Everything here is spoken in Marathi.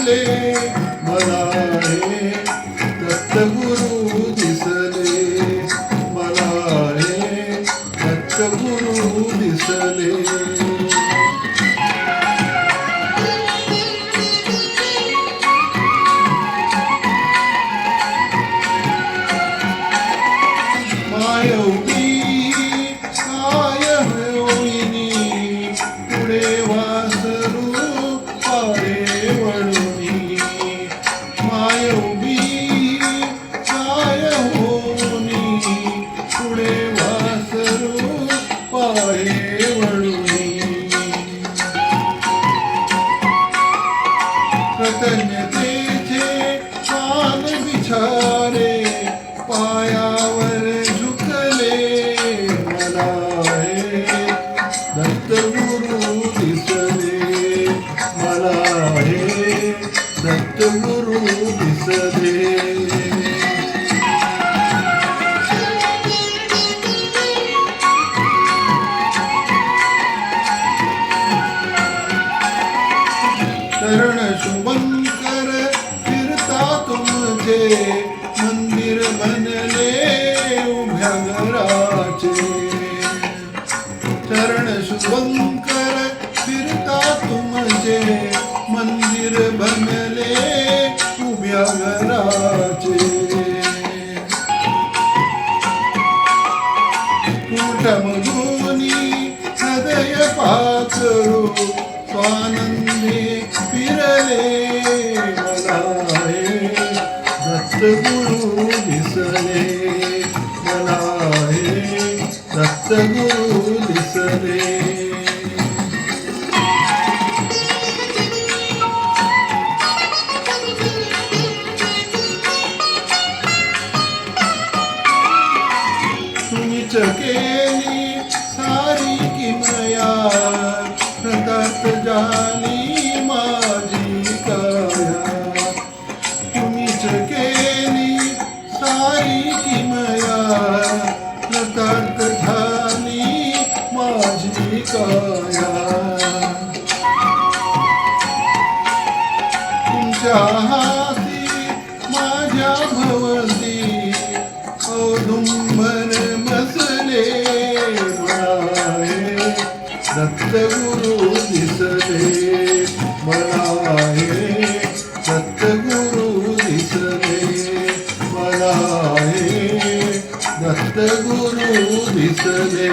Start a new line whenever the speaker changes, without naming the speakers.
दिसले मला हे दत्तगुरु दिसले मला हे दत्तगुरु दिसले. मायवती काय होईनी पुढे वासरू पारे वळुनी मायवती काय होईनी पुढे वासरू पारे वळुनी. कृतज्ञतेचे मान बिछारे पायावर झुकले मला हे दत्तगुरु दिसले मला हे दत्तगुरु दिसले. चरण शुभंकर फिरता तुमचे मंदिर बनले उभ्या घराचे. चरण शुभंकर फिरता तुमचे मंदिर बनले उभ्या घराचे. कुठमधुनी हृदय पाखरू स्वानंदी फिरले मला हे दत्तगुरु दिसले मला हे दत्तगुरु दिसले. तुम्हीच केली सारी किमया कृतार्थ झाली माझी काया. तुम्हीच केली सारी किमया कृतार्थ झाली माझी काया. तुमच्या हाती माझ्या भवती औदुंबर बसले मला हे दत्तगुरु दिसले मला हे दत्तगुरु दिसले मला हे दत्तगुरु दिसले.